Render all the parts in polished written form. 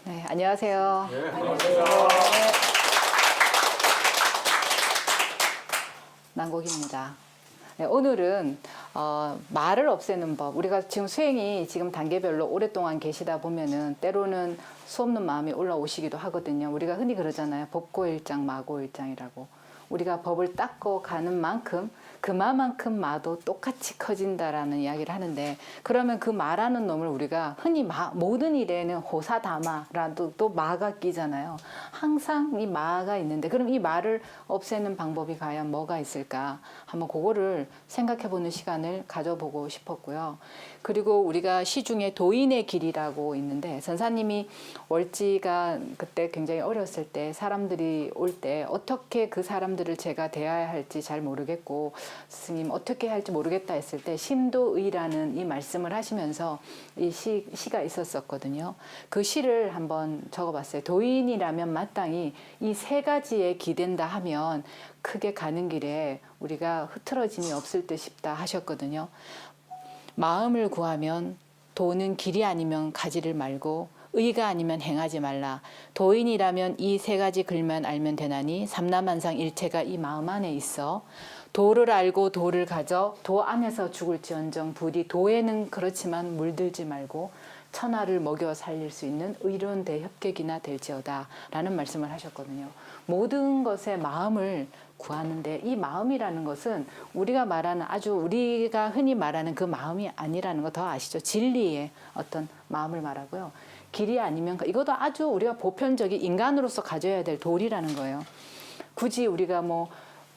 네, 안녕하세요. 네, 안녕하세요. 난곡입니다. 네, 오늘은 말을 없애는 법. 우리가 지금 수행이 지금 단계별로 오랫동안 계시다 보면은 때로는 수없는 마음이 올라오시기도 하거든요. 우리가 흔히 그러잖아요. 법고일장, 마고일장이라고. 우리가 법을 닦고 가는 만큼 그만큼 마도 똑같이 커진다라는 이야기를 하는데, 그러면 그 마라는 놈을 우리가 흔히 모든 일에는 호사다마라도 또 마가 끼잖아요. 항상 이 마가 있는데, 그럼 이 마를 없애는 방법이 과연 뭐가 있을까? 한번 그거를 생각해 보는 시간을 가져보고 싶었고요. 그리고 우리가 시중에 도인의 길이라고 있는데, 선사님이 월지가 그때 굉장히 어렸을 때 사람들이 올 때 어떻게 그 사람들을 제가 대해야 할지 잘 모르겠고, 스님 어떻게 할지 모르겠다 했을 때 심도의라는 이 말씀을 하시면서 이 시가 있었거든요. 그 시를 한번 적어봤어요. 도인이라면 마땅히 이 세 가지에 기댄다 하면 크게 가는 길에 우리가 흐트러짐이 없을 듯 싶다 하셨거든요. 마음을 구하면 도는 길이 아니면 가지를 말고 의가 아니면 행하지 말라. 도인이라면 이 세 가지 글만 알면 되나니 삼라만상 일체가 이 마음 안에 있어. 도를 알고 도를 가져 도 안에서 죽을지언정 부디 도에는 그렇지만 물들지 말고 천하를 먹여 살릴 수 있는 의로운 대협객이나 될지어다 라는 말씀을 하셨거든요. 모든 것에 마음을 구하는데, 이 마음이라는 것은 우리가 말하는 우리가 흔히 말하는 그 마음이 아니라는 거 더 아시죠? 진리의 어떤 마음을 말하고요. 길이 아니면 이것도 아주 우리가 보편적인 인간으로서 가져야 될 도리라는 거예요. 굳이 우리가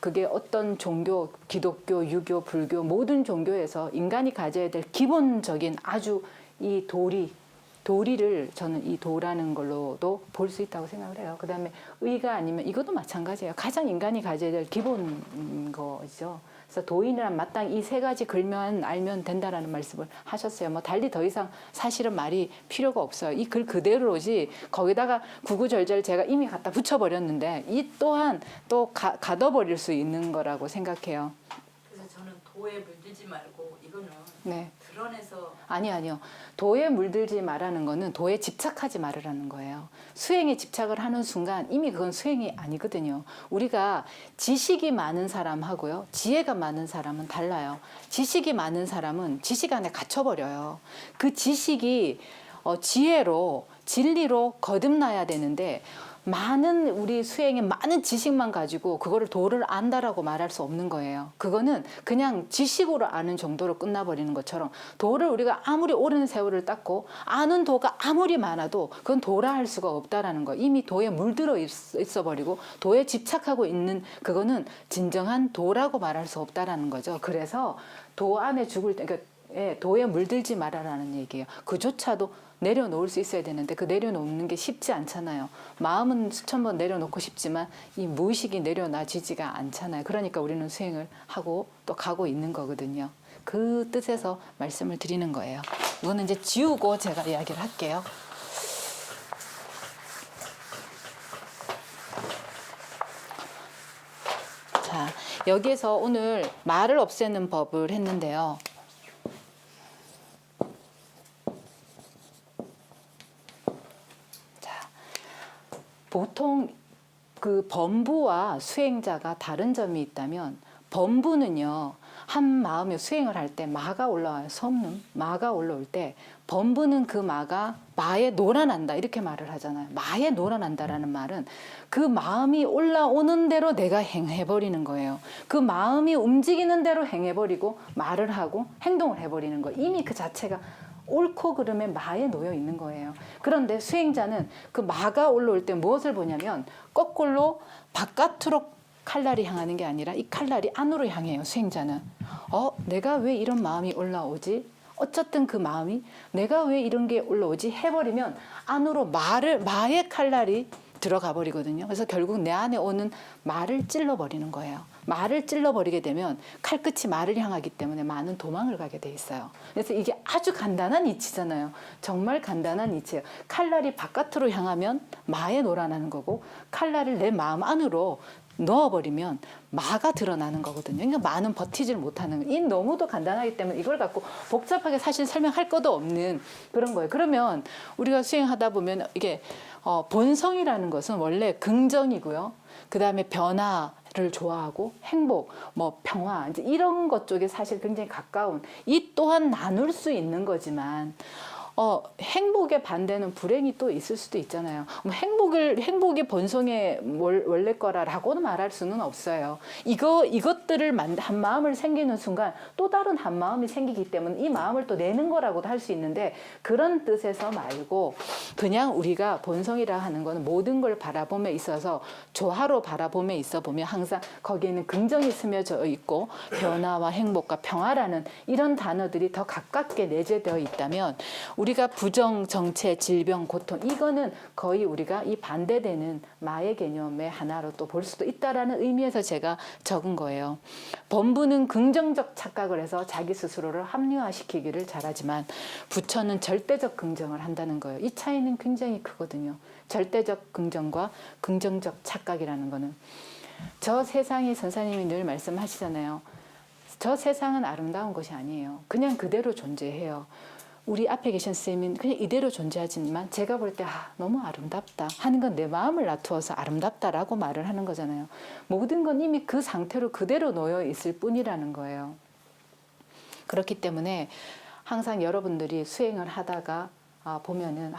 그게 어떤 종교, 기독교, 유교, 불교 모든 종교에서 인간이 가져야 될 기본적인 아주 이 도리를 저는 이 도라는 걸로도 볼 수 있다고 생각을 해요. 그 다음에 의가 아니면 이것도 마찬가지예요. 가장 인간이 가져야 될 기본 거죠. 그래서 도인이란 마땅히 이 세 가지 글만 알면 된다라는 말씀을 하셨어요. 달리 더 이상 사실은 말이 필요가 없어요. 이 글 그대로지 거기다가 구구절절 제가 이미 갖다 붙여버렸는데 이 또한 또 가둬버릴 수 있는 거라고 생각해요. 그래서 저는 도에 물들지 말고 이거는 네. 드러내서 아니요. 도에 물들지 말라는 거는 도에 집착하지 말으라는 거예요. 수행에 집착을 하는 순간 이미 그건 수행이 아니거든요. 우리가 지식이 많은 사람하고요, 지혜가 많은 사람은 달라요. 지식이 많은 사람은 지식 안에 갇혀버려요. 그 지식이 지혜로, 진리로 거듭나야 되는데, 많은 우리 수행의 많은 지식만 가지고 그거를 도를 안다라고 말할 수 없는 거예요. 그거는 그냥 지식으로 아는 정도로 끝나버리는 것처럼, 도를 우리가 아무리 오랜 세월을 닦고 아는 도가 아무리 많아도 그건 도라 할 수가 없다라는 거. 이미 도에 물들어 있어버리고 도에 집착하고 있는 그거는 진정한 도라고 말할 수 없다라는 거죠. 그래서 도 안에 죽을 때, 그러니까 도에 물들지 말아라는 얘기예요. 그조차도 내려놓을 수 있어야 되는데 그 내려놓는 게 쉽지 않잖아요. 마음은 수천 번 내려놓고 싶지만 이 무의식이 내려놔지지가 않잖아요. 그러니까 우리는 수행을 하고 또 가고 있는 거거든요. 그 뜻에서 말씀을 드리는 거예요. 이거는 이제 지우고 제가 이야기를 할게요. 자, 여기에서 오늘 말을 없애는 법을 했는데요. 보통 그 범부와 수행자가 다른 점이 있다면, 범부는요, 한 마음에 수행을 할 때 마가 올라와요. 섬는 마가 올라올 때 범부는 그 마가 마에 놀아난다 이렇게 말을 하잖아요. 마에 놀아난다라는 말은 그 마음이 올라오는 대로 내가 행해버리는 거예요. 그 마음이 움직이는 대로 행해버리고 말을 하고 행동을 해버리는 거. 이미 그 자체가 옳고 그름에 마에 놓여 있는 거예요. 그런데 수행자는 그 마가 올라올 때 무엇을 보냐면, 거꾸로 바깥으로 칼날이 향하는 게 아니라 이 칼날이 안으로 향해요. 수행자는 내가 왜 이런 마음이 올라오지? 어쨌든 그 마음이 내가 왜 이런 게 올라오지? 해버리면 안으로 마의 칼날이 들어가 버리거든요. 그래서 결국 내 안에 오는 말을 찔러버리는 거예요. 말을 찔러버리게 되면 칼끝이 말을 향하기 때문에 마는 도망을 가게 돼 있어요. 그래서 이게 아주 간단한 이치잖아요. 정말 간단한 이치예요. 칼날이 바깥으로 향하면 마에 놀아나는 거고, 칼날을 내 마음 안으로 넣어버리면 마가 드러나는 거거든요. 그러니까 마는 버티질 못하는, 이 너무도 간단하기 때문에 이걸 갖고 복잡하게 사실 설명할 것도 없는 그런 거예요. 그러면 우리가 수행하다 보면 이게 본성이라는 것은 원래 긍정이고요. 그 다음에 변화를 좋아하고 행복, 뭐 평화, 이제 이런 것 쪽에 사실 굉장히 가까운, 이 또한 나눌 수 있는 거지만 행복의 반대는 불행이 또 있을 수도 있잖아요. 뭐 행복이 본성의 원래 거라라고는 말할 수는 없어요. 이것들을 한 마음을 생기는 순간 또 다른 한 마음이 생기기 때문에 이 마음을 또 내는 거라고도 할 수 있는데, 그런 뜻에서 말고 그냥 우리가 본성이라 하는 거는 모든 걸 바라봄에 있어서 조화로 바라봄에 있어 보면 항상 거기에는 긍정이 스며져 있고 변화와 행복과 평화라는 이런 단어들이 더 가깝게 내재되어 있다면, 우리가 부정, 정체, 질병, 고통, 이거는 거의 우리가 이 반대되는 마의 개념의 하나로 또 볼 수도 있다라는 의미에서 제가 적은 거예요. 범부는 긍정적 착각을 해서 자기 스스로를 합리화시키기를 잘하지만 부처는 절대적 긍정을 한다는 거예요. 이 차이는 굉장히 크거든요. 절대적 긍정과 긍정적 착각이라는 거는. 저 세상이, 선사님이 늘 말씀하시잖아요. 저 세상은 아름다운 것이 아니에요. 그냥 그대로 존재해요. 우리 앞에 계신 스님은 그냥 이대로 존재하지만 제가 볼 때 너무 아름답다 하는 건 내 마음을 놔두어서 아름답다라고 말을 하는 거잖아요. 모든 건 이미 그 상태로 그대로 놓여 있을 뿐이라는 거예요. 그렇기 때문에 항상 여러분들이 수행을 하다가 보면은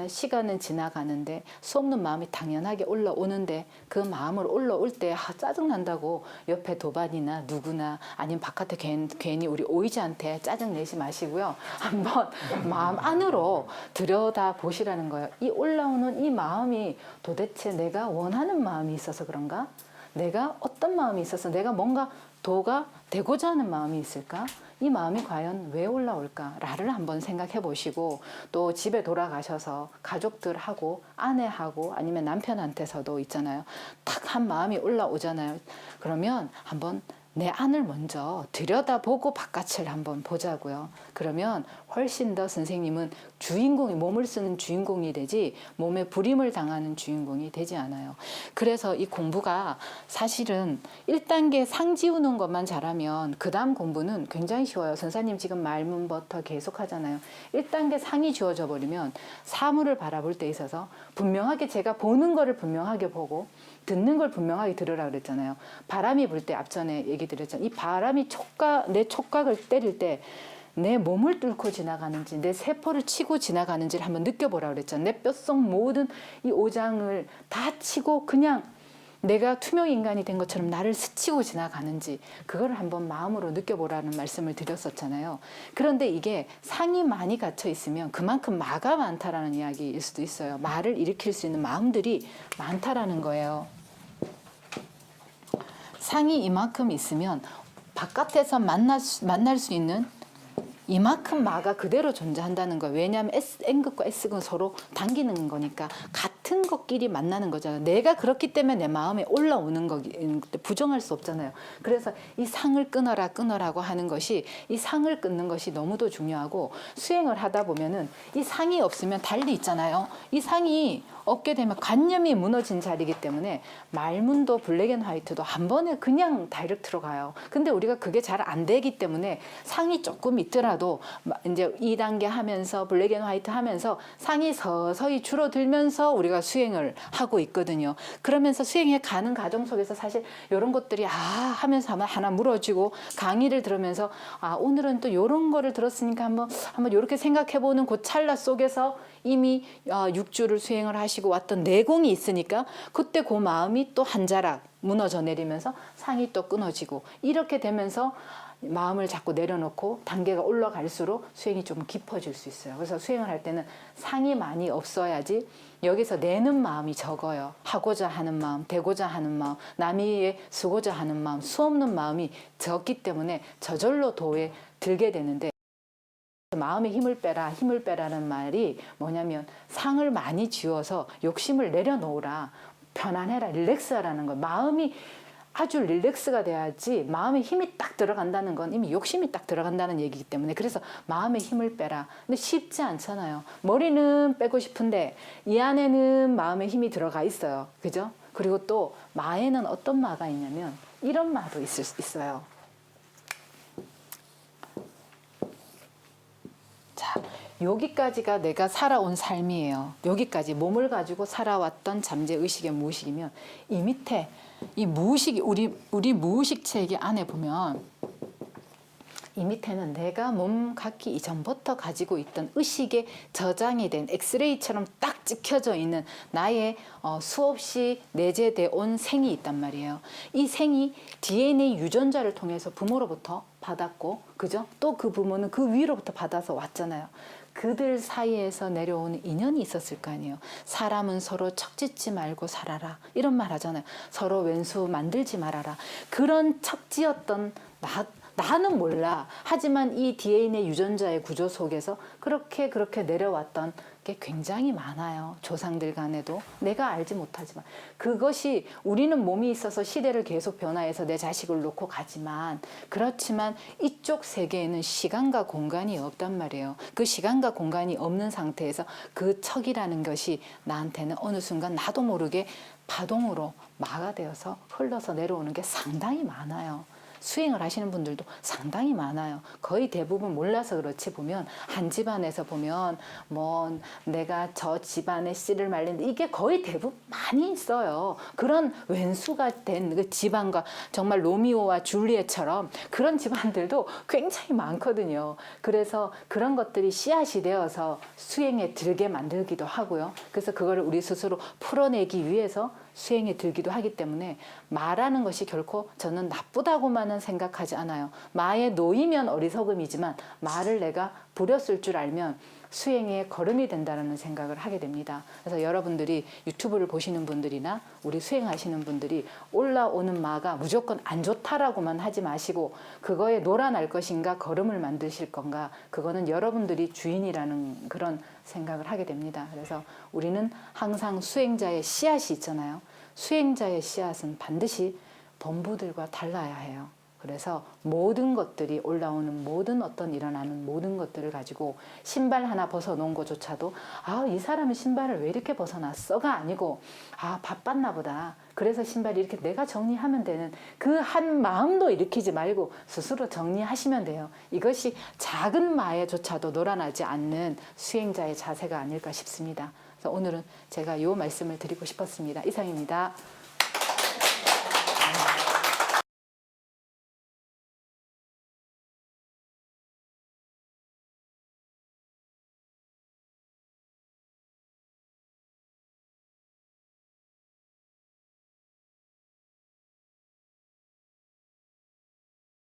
시간은 지나가는데 수없는 마음이 당연하게 올라오는데, 그 마음을 올라올 때 짜증난다고 옆에 도반이나 누구나 아니면 바깥에 괜히 우리 오이지한테 짜증 내지 마시고요. 한번 마음 안으로 들여다 보시라는 거예요. 이 올라오는 이 마음이 도대체 내가 원하는 마음이 있어서 그런가? 내가 어떤 마음이 있어서 내가 뭔가 도가 되고자 하는 마음이 있을까? 이 마음이 과연 왜 올라올까를 한번 생각해 보시고, 또 집에 돌아가셔서 가족들하고 아내하고 아니면 남편한테서도 있잖아요. 탁 한 마음이 올라오잖아요. 그러면 한번 내 안을 먼저 들여다보고 바깥을 한번 보자고요. 그러면 훨씬 더 선생님은 주인공이, 몸을 쓰는 주인공이 되지 몸에 불임을 당하는 주인공이 되지 않아요. 그래서 이 공부가 사실은 1단계 상 지우는 것만 잘하면 그 다음 공부는 굉장히 쉬워요. 선사님 지금 말문부터 계속 하잖아요. 1단계 상이 지워져 버리면 사물을 바라볼 때 있어서 분명하게, 제가 보는 거를 분명하게 보고 듣는 걸 분명하게 들으라 그랬잖아요. 바람이 불 때 앞전에 얘기 드렸잖아요. 이 바람이 내 촉각을 때릴 때 내 몸을 뚫고 지나가는지 내 세포를 치고 지나가는지를 한번 느껴보라 그랬잖아요. 내 뼛속 모든 이 오장을 다 치고 그냥 내가 투명 인간이 된 것처럼 나를 스치고 지나가는지 그걸 한번 마음으로 느껴보라는 말씀을 드렸었잖아요. 그런데 이게 상이 많이 갇혀 있으면 그만큼 마가 많다라는 이야기일 수도 있어요. 마를 일으킬 수 있는 마음들이 많다라는 거예요. 상이 이만큼 있으면 바깥에서 만날 수 있는 이만큼 마가 그대로 존재한다는 거예요. 왜냐하면 N극과 S극은 서로 당기는 거니까 같은 것끼리 만나는 거잖아요. 내가 그렇기 때문에 내 마음에 올라오는 거기 부정할 수 없잖아요. 그래서 이 상을 끊어라고 하는 것이, 이 상을 끊는 것이 너무도 중요하고, 수행을 하다 보면은 이 상이 없으면 달리 있잖아요. 이 상이 없게 되면 관념이 무너진 자리이기 때문에 말문도 블랙 앤 화이트도 한 번에 그냥 다이렉트로 가요. 근데 우리가 그게 잘 안 되기 때문에 상이 조금 있더라도 이제 2단계 하면서 블랙 앤 화이트 하면서 상이 서서히 줄어들면서 우리가 수행을 하고 있거든요. 그러면서 수행해 가는 과정 속에서 사실 이런 것들이 하면서 하나 물어지고, 강의를 들으면서 오늘은 또 이런 거를 들었으니까 한번 이렇게 생각해보는 그 찰나 속에서 이미 6주를 수행을 하시고 왔던 내공이 있으니까 그때 그 마음이 또 한 자락 무너져 내리면서 상이 또 끊어지고, 이렇게 되면서 마음을 자꾸 내려놓고 단계가 올라갈수록 수행이 좀 깊어질 수 있어요. 그래서 수행을 할 때는 상이 많이 없어야지 여기서 내는 마음이 적어요. 하고자 하는 마음, 되고자 하는 마음, 남이 위해 쓰고자 하는 마음, 수없는 마음이 적기 때문에 저절로 도에 들게 되는데, 마음의 힘을 빼라는 말이 뭐냐면 상을 많이 지워서 욕심을 내려놓으라, 편안해라, 릴렉스하라는 거예요. 마음이 아주 릴렉스가 돼야지, 마음에 힘이 딱 들어간다는 건 이미 욕심이 딱 들어간다는 얘기이기 때문에, 그래서 마음의 힘을 빼라. 근데 쉽지 않잖아요. 머리는 빼고 싶은데 이 안에는 마음의 힘이 들어가 있어요. 그죠? 그리고 또 마에는 어떤 마가 있냐면 이런 마도 있을 수 있어요. 자, 여기까지가 내가 살아온 삶이에요. 여기까지 몸을 가지고 살아왔던 잠재의식의 무의식이면 이 밑에 이 무의식이 우리 무의식 체계 안에 보면 이 밑에는 내가 몸 갖기 이전부터 가지고 있던 의식에 저장이 된 엑스레이처럼 딱 찍혀져 있는 나의 수없이 내재되어 온 생이 있단 말이에요. 이 생이 DNA 유전자를 통해서 부모로부터 받았고, 그죠? 또 그 부모는 그 위로부터 받아서 왔잖아요. 그들 사이에서 내려오는 인연이 있었을 거 아니에요. 사람은 서로 척짓지 말고 살아라. 이런 말 하잖아요. 서로 왼수 만들지 말아라. 그런 척지였던 나는 몰라. 하지만 이 DNA 유전자의 구조 속에서 그렇게 내려왔던 게 굉장히 많아요. 조상들 간에도. 내가 알지 못하지만. 그것이 우리는 몸이 있어서 시대를 계속 변화해서 내 자식을 놓고 가지만, 그렇지만 이쪽 세계에는 시간과 공간이 없단 말이에요. 그 시간과 공간이 없는 상태에서 그 척이라는 것이 나한테는 어느 순간 나도 모르게 파동으로 마가 되어서 흘러서 내려오는 게 상당히 많아요. 수행을 하시는 분들도 상당히 많아요. 거의 대부분 몰라서 그렇지 보면 한 집안에서 보면 뭐 내가 저 집안의 씨를 말린다 이게 거의 대부분 많이 있어요. 그런 왼수가 된 그 집안과 정말 로미오와 줄리엣처럼 그런 집안들도 굉장히 많거든요. 그래서 그런 것들이 씨앗이 되어서 수행에 들게 만들기도 하고요. 그래서 그거를 우리 스스로 풀어내기 위해서 수행에 들기도 하기 때문에 마라는 것이 결코 저는 나쁘다고만은 생각하지 않아요. 마에 놓이면 어리석음이지만 마를 내가 부렸을 줄 알면 수행의 걸음이 된다는 생각을 하게 됩니다. 그래서 여러분들이 유튜브를 보시는 분들이나 우리 수행하시는 분들이 올라오는 마가 무조건 안 좋다라고만 하지 마시고 그거에 놀아날 것인가 걸음을 만드실 건가 그거는 여러분들이 주인이라는 그런 생각을 하게 됩니다. 그래서 우리는 항상 수행자의 씨앗이 있잖아요. 수행자의 씨앗은 반드시 범부들과 달라야 해요. 그래서 모든 것들이 올라오는 모든 어떤 일어나는 모든 것들을 가지고 신발 하나 벗어놓은 것조차도 이 사람은 신발을 왜 이렇게 벗어놨어가 아니고 바빴나 보다. 그래서 신발이 이렇게 내가 정리하면 되는 그 한 마음도 일으키지 말고 스스로 정리하시면 돼요. 이것이 작은 마에조차도 놀아나지 않는 수행자의 자세가 아닐까 싶습니다. 그래서 오늘은 제가 이 말씀을 드리고 싶었습니다. 이상입니다.